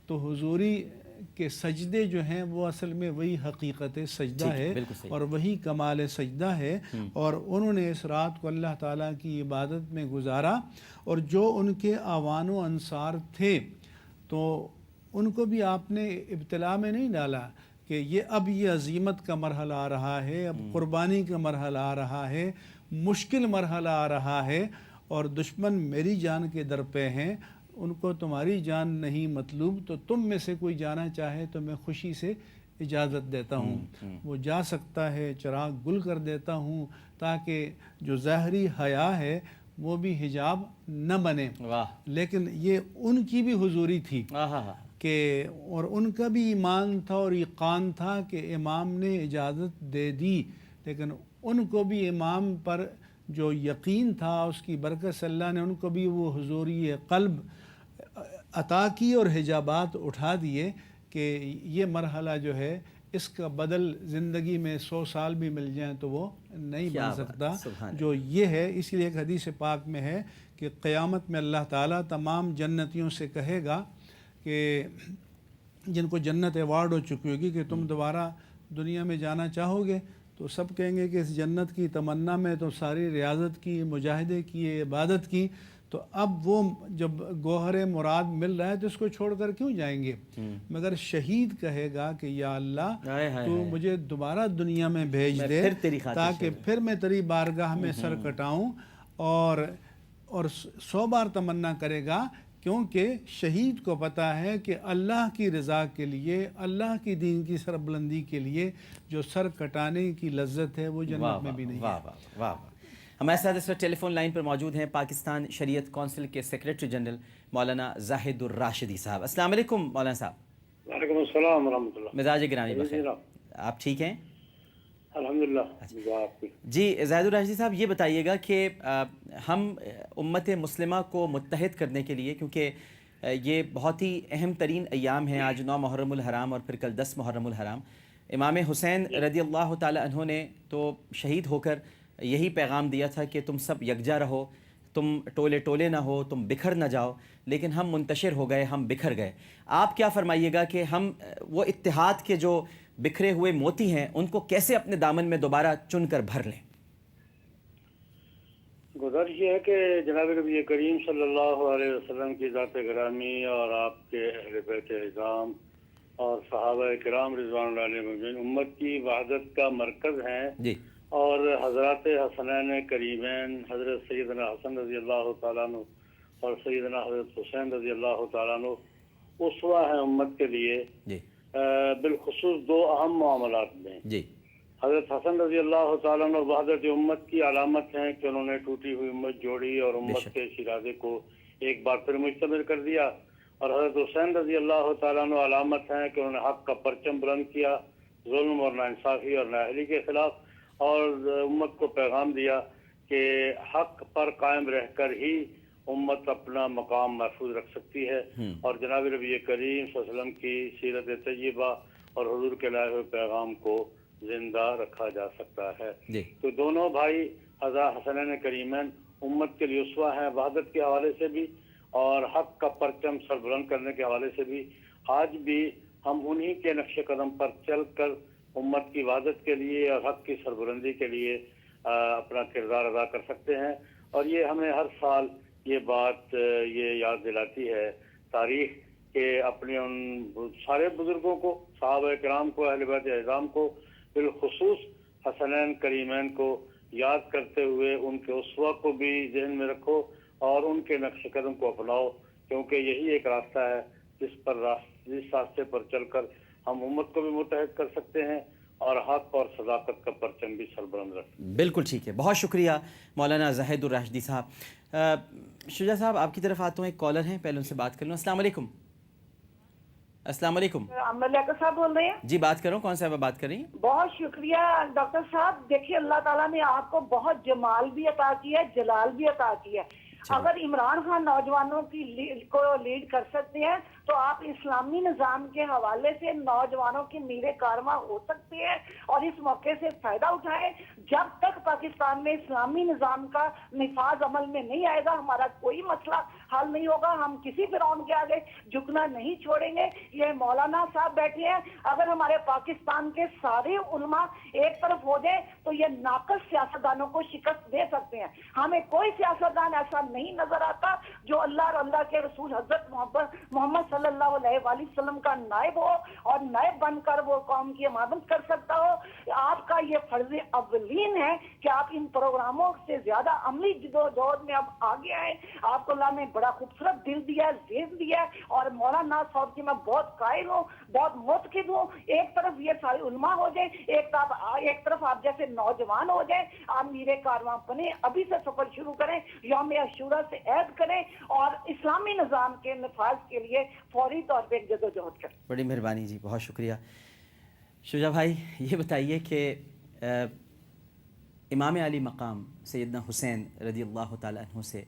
تو حضوری کے سجدے جو ہیں وہ اصل میں وہی حقیقت سجدہ ہے اور وہی کمال سجدہ ہے، اور انہوں نے اس رات کو اللہ تعالیٰ کی عبادت میں گزارا، اور جو ان کے اعوان و انصار تھے تو ان کو بھی آپ نے ابتلا میں نہیں ڈالا کہ اب یہ عظیمت کا مرحلہ آ رہا ہے، اب قربانی کا مرحلہ آ رہا ہے، مشکل مرحلہ آ رہا ہے اور دشمن میری جان کے در پہ ہیں، ان کو تمہاری جان نہیں مطلوب، تو تم میں سے کوئی جانا چاہے تو میں خوشی سے اجازت دیتا ہوں، وہ جا سکتا ہے، چراغ گل کر دیتا ہوں، تاکہ جو ظاہری حیا ہے وہ بھی حجاب نہ بنے۔ لیکن یہ ان کی بھی حضوری تھی کہ اور ان کا بھی ایمان تھا اور یقین تھا کہ امام نے اجازت دے دی، لیکن ان کو بھی امام پر جو یقین تھا اس کی برکت سے اللہ نے ان کو بھی وہ حضوری قلب عطا کی اور حجابات اٹھا دیے کہ یہ مرحلہ جو ہے اس کا بدل زندگی میں 100 سال بھی مل جائیں تو وہ نہیں بن سکتا جو یہ ہے۔ اسی لیے ایک حدیث پاک میں ہے کہ قیامت میں اللہ تعالیٰ تمام جنتیوں سے کہے گا کہ جن کو جنت ایوارڈ ہو چکی ہوگی کہ تم دوبارہ دنیا میں جانا چاہو گے، تو سب کہیں گے کہ اس جنت کی تمنا میں تو ساری ریاضت کی، مجاہدے کی، عبادت کی، تو اب وہ جب گوہر مراد مل رہا ہے تو اس کو چھوڑ کر کیوں جائیں گے؟ مگر شہید کہے گا کہ یا اللہ تو مجھے دوبارہ دنیا میں بھیج دے تاکہ پھر میں تیری بارگاہ میں سر کٹاؤں، اور 100 بار تمنا کرے گا، کیونکہ شہید کو پتہ ہے کہ اللہ کی رضا کے لیے، اللہ کی دین کی سربلندی کے لیے جو سر کٹانے کی لذت ہے وہ جنت میں بھی نہیں ہے۔ ہمارے ساتھ اس وقت ٹیلی فون لائن پر موجود ہیں پاکستان شریعت کونسل کے سیکریٹری جنرل مولانا زاہد الراشدی صاحب۔ السلام علیکم مولانا صاحب۔ وعلیکم السلام ورحمۃ اللہ۔ مزاج گرامی بخیر، آپ ٹھیک ہیں؟ الحمدللہ۔ جی زاہد الراشدی صاحب، یہ بتائیے گا کہ ہم امت مسلمہ کو متحد کرنے کے لیے، کیونکہ یہ بہت ہی اہم ترین ایام ہیں، آج 9 محرم الحرام اور پھر کل 10 محرم الحرام، امام حسین رضی اللہ تعالی عنہ نے تو شہید ہو کر یہی پیغام دیا تھا کہ تم سب یکجا رہو، تم ٹولے ٹولے نہ ہو، تم بکھر نہ جاؤ، لیکن ہم منتشر ہو گئے، ہم بکھر گئے۔ آپ کیا فرمائیے گا کہ ہم وہ اتحاد کے جو بکھرے ہوئے موتی ہیں ان کو کیسے اپنے دامن میں دوبارہ چن کر بھر لیں؟ گزارش یہ ہے کہ جناب نبی کریم صلی اللہ علیہ وسلم کی ذات گرامی اور آپ کے اہل بیت اعظام اور صحابہ کرام رضوان اللہ علیہم اجمعین امت کی وحدت کا مرکز ہیں جی، اور حضرات حسنین کریمین حضرت سیدنا حسن رضی اللہ تعالیٰ عنہ اور سیدنا حضرت حسین رضی اللہ تعالیٰ عنہ اسوہ ہیں امت کے لیے، جی، بالخصوص 2 اہم معاملات میں۔ جی، حضرت حسن رضی اللہ تعالیٰ عنہ وحدت امت کی علامت ہیں کہ انہوں نے ٹوٹی ہوئی امت جوڑی اور امت کے ارادے کو ایک بار پھر مستمر کر دیا، اور حضرت حسین رضی اللہ تعالیٰ عنہ علامت ہیں کہ انہوں نے حق کا پرچم بلند کیا، ظلم اور ناانصافی اور نااہلی کے خلاف، اور امت کو پیغام دیا کہ حق پر قائم رہ کر ہی امت اپنا مقام محفوظ رکھ سکتی ہے، اور جناب نبی کریم صلی اللہ علیہ وسلم کی سیرت طیبہ اور حضور کے لائے ہوئے پیغام کو زندہ رکھا جا سکتا ہے۔ تو دونوں بھائی حضرت حسنین کریمین امت کے لیے اسوہ ہیں، وحدت کے حوالے سے بھی اور حق کا پرچم سربلند کرنے کے حوالے سے بھی۔ آج بھی ہم انہی کے نقش قدم پر چل کر امت کی وحدت کے لیے اور حق کی سربلندی کے لیے اپنا کردار ادا کر سکتے ہیں، اور یہ ہمیں ہر سال یہ بات یہ یاد دلاتی ہے تاریخ کہ اپنے ان سارے بزرگوں کو، صحابہ کرام کو، اہل بیت اعظام کو، بالخصوص حسنین کریمین کو یاد کرتے ہوئے ان کے اسوہ کو بھی ذہن میں رکھو اور ان کے نقش قدم کو اپناؤ، کیونکہ یہی ایک راستہ ہے جس راستے پر چل کر ہم امت کو بھی متحد کر سکتے ہیں اور حق اور صداقت کا پرچم بھی سربلند رکھ سکتے ہیں۔ بالکل ٹھیک ہے، بہت شکریہ مولانا زاہد الراشدی صاحب۔ شجاع صاحب آپ کی طرف آتا ہوں، ایک کالر ہیں، پہلے ان سے بات کر لوں۔ السلام علیکم۔ السلام علیکم صاحب بول رہے ہیں؟ جی بات کر رہا ہوں، کون صاحب بات کر رہی ہیں؟ بہت شکریہ ڈاکٹر صاحب، دیکھیے اللہ تعالیٰ نے آپ کو بہت جمال بھی عطا کیا ہے، جلال بھی عطا کیا ہے۔ اگر عمران خان نوجوانوں کو لیڈ کر سکتے ہیں تو آپ اسلامی نظام کے حوالے سے نوجوانوں کی میر کارواں ہو سکتے ہیں، اور اس موقع سے فائدہ اٹھائیں۔ جب تک پاکستان میں اسلامی نظام کا نفاذ عمل میں نہیں آئے گا ہمارا کوئی مسئلہ حل نہیں ہوگا. ہم کسی فرعون کے آگے جھکنا نہیں چھوڑیں گے. یہ مولانا صاحب بیٹھے ہیں, اگر ہمارے پاکستان کے سارے علماء ایک طرف ہو جائے تو یہ ناقص سیاستدانوں کو شکست دے سکتے ہیں. ہمیں کوئی سیاستدان ایسا نہیں نظر آتا جو اللہ اور اللہ کے رسول حضرت محمد صلی اللہ علیہ وآلہ وسلم کا نائب ہو اور نائب بن کر وہ قوم کی امامت کر سکتا ہو. آپ کا یہ فرض اولین ہے کہ آپ ان پروگراموں سے زیادہ عملی جدوجہد میں اب آگے آئیں. آپ کو اللہ نے بڑا خوبصورت دل دیا ہے, ذہن دیا ہے, اور مولانا صاحب کی میں بہت قائل ہوں, بہت متقد ہوں. ایک طرف یہ سارے علماء ہو جائیں, ایک طرف آپ جیسے نوجوان ہو جائیں, آپ میرے کارواں بنے, ابھی سے سفر شروع کریں, یوم عاشورہ سے عہد کریں اور اسلامی نظام کے نفاذ کے لیے فوری طور پہ ایک جدوجہد کریں. بڑی مہربانی جی, بہت شکریہ. شجاع بھائی یہ بتائیے کہ امام علی مقام سیدنا حسین رضی اللہ تعالیٰ عنہ سے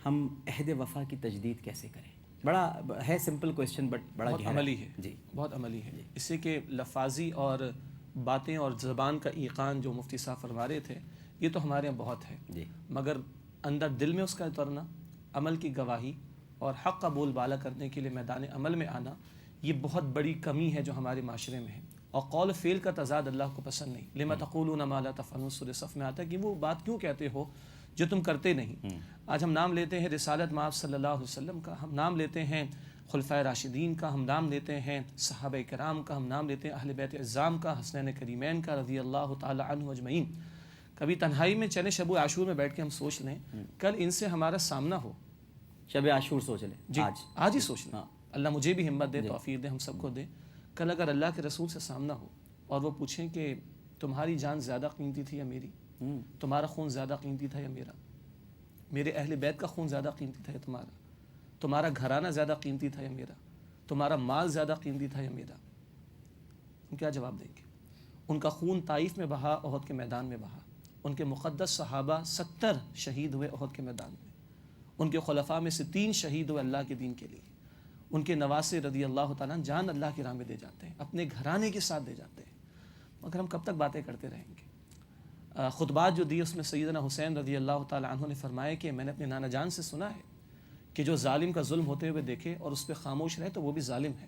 ہم عہد وفا کی تجدید کیسے کریں؟ بڑا ہے سمپل کویسچن بٹ بڑا بہت عملی ہے جی, بہت عملی ہے. اس سے کہ لفاظی اور باتیں اور زبان کا ایقان جو مفتی صاحب فرما رہے تھے یہ تو ہمارے یہاں بہت ہے جی, مگر اندر دل میں اس کا اترنا, عمل کی گواہی اور حق کا بول بالا کرنے کے لیے میدان عمل میں آنا, یہ بہت بڑی کمی ہے جو ہمارے معاشرے میں ہے. اور قول فعل کا تضاد اللہ کو پسند نہیں. لما تقولون ما لا تفعلون سورہ صف میں آتا ہے کہ وہ بات کیوں کہتے ہو جو تم کرتے نہیں. آج ہم نام لیتے ہیں رسالت مآب صلی اللہ علیہ وسلم کا, ہم نام لیتے ہیں خلفائے راشدین کا, ہم نام لیتے ہیں صحابہ کرام کا, ہم نام لیتے ہیں اہل بیت اعظام کا, حسنین کریمین کا رضی اللہ تعالی عنہ اجمعین. کبھی تنہائی میں چلے شب عاشور میں بیٹھ کے ہم سوچ لیں, کل ان سے ہمارا سامنا ہو, شب عاشور سوچ لیں جی آج ہی سوچ لیں, اللہ مجھے بھی ہمت دے, توفیق دے, ہم سب کو دے. کل اگر اللہ کے رسول سے سامنا ہو اور وہ پوچھیں کہ تمہاری جان زیادہ قیمتی تھی یا میری, تمہارا خون زیادہ قیمتی تھا یا میرا, میرے اہل بیت کا خون زیادہ قیمتی تھا یا تمہارا, تمہارا گھرانہ زیادہ قیمتی تھا یا میرا, تمہارا مال زیادہ قیمتی تھا یا میرا, ہم کیا جواب دیں گے؟ ان کا خون طائف میں بہا, احد کے میدان میں بہا. ان کے مقدس صحابہ 70 شہید ہوئے احد کے میدان میں. ان کے خلفاء میں سے 3 شہید ہوئے اللہ کے دین کے لیے. ان کے نواسے رضی اللہ تعالیٰ جان اللہ کی راہ میں دے جاتے ہیں, اپنے گھرانے کے ساتھ دے جاتے ہیں. مگر ہم کب تک باتیں کرتے رہیں گے؟ خطبات جو دی اس میں سیدنا حسین رضی اللہ تعالیٰ عنہ نے فرمایا کہ میں نے اپنے نانا جان سے سنا ہے کہ جو ظالم کا ظلم ہوتے ہوئے دیکھے اور اس پہ خاموش رہے تو وہ بھی ظالم ہے.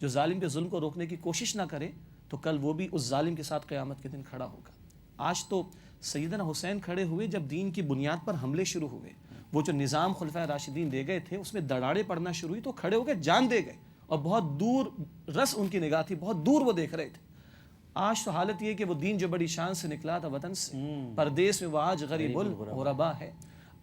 جو ظالم کے ظلم کو روکنے کی کوشش نہ کرے تو کل وہ بھی اس ظالم کے ساتھ قیامت کے دن کھڑا ہوگا. آج تو سیدنا حسین کھڑے ہوئے جب دین کی بنیاد پر حملے شروع ہوئے, وہ جو نظام خلفائے راشدین دے گئے تھے اس میں دڑاڑے پڑنا شروع ہوئی تو کھڑے ہو گئے, جان دے گئے, اور بہت دور رس ان کی نگاہ تھی, بہت دور وہ دیکھ رہے تھے. آج تو حالت یہ کہ وہ دین جو بڑی شان سے نکلا تھا وطن سے, پردیس میں وہ آج غریب الغربا ہے.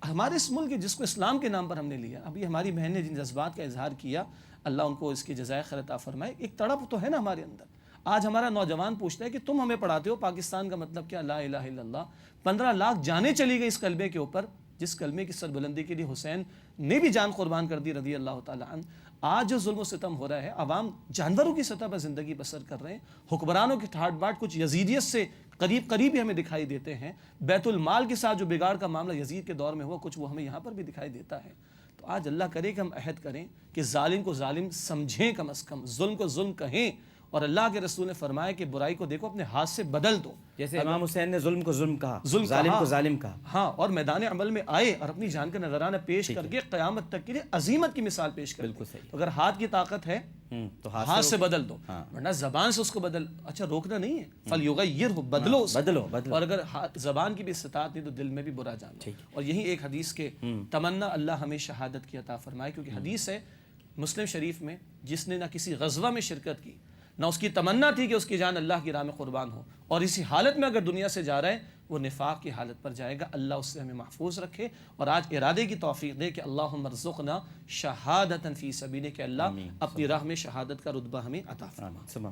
ہمارے اس ملک جس کو اسلام کے نام پر ہم نے لیا, ابھی ہماری بہن نے جن جذبات کا اظہار کیا, اللہ ان کو اس کی جزائے خیر عطا فرمائے. ایک تڑپ تو ہے نا ہمارے اندر. آج ہمارا نوجوان پوچھتا ہے کہ تم ہمیں پڑھاتے ہو پاکستان کا مطلب کیا, لا الہ الا اللہ. 15 لاکھ جانیں چلی گئی اس کلمے کے اوپر, جس کلمے کی سربلندی کے لیے حسین نے بھی جان قربان کر دی رضی اللہ تعالیٰ عنہ. آج جو ظلم و ستم ہو رہا ہے, عوام جانوروں کی سطح پر زندگی بسر کر رہے ہیں. حکمرانوں کی ٹھاٹ باٹ کچھ یزیدیت سے قریب ہی ہمیں دکھائی دیتے ہیں. بیت المال کے ساتھ جو بگاڑ کا معاملہ یزید کے دور میں ہوا, کچھ وہ ہمیں یہاں پر بھی دکھائی دیتا ہے. تو آج اللہ کرے کہ ہم عہد کریں کہ ظالم کو ظالم سمجھیں, کم از کم ظلم کو ظلم کہیں, اور اللہ کے رسول نے فرمایا کہ برائی کو دیکھو اپنے ہاتھ سے بدل دو. جیسے امام حسین نے ظلم کو ظلم کہا, ظالم کو ظالم کہا, ہاں, اور میدان عمل میں آئے اور اپنی جان کا نذرانہ پیش کر کے قیامت تک کے لیے عظیمت کی مثال پیش کر. بالکل صحیح. اگر ہاتھ کی طاقت ہے تو ہاتھ سے بدل دو, ورنہ زبان سے اس کو بدل, اچھا روکنا نہیں ہے, فلیغیرہ, بدلو, بدلو. اور اگر زبان کی بھی استطاعت نہیں تو دل میں بھی برا جانو. اور یہی ایک حدیث کے تمنا اللہ ہمیں شہادت کی عطا فرمائے, کیونکہ حدیث ہے مسلم شریف میں, جس نے نہ کسی غزوہ میں شرکت کی, نہ اس کی تمنا تھی کہ اس کی جان اللہ کی راہ میں قربان ہو, اور اسی حالت میں اگر دنیا سے جا رہا ہے, وہ نفاق کی حالت پر جائے گا. اللہ اس سے ہمیں محفوظ رکھے اور آج ارادے کی توفیق دے کہ اللہم ارزقنا شہادۃ فی سبیلک, کہ اللہ اپنی راہ میں شہادت کا رتبہ ہمیں عطا فرما.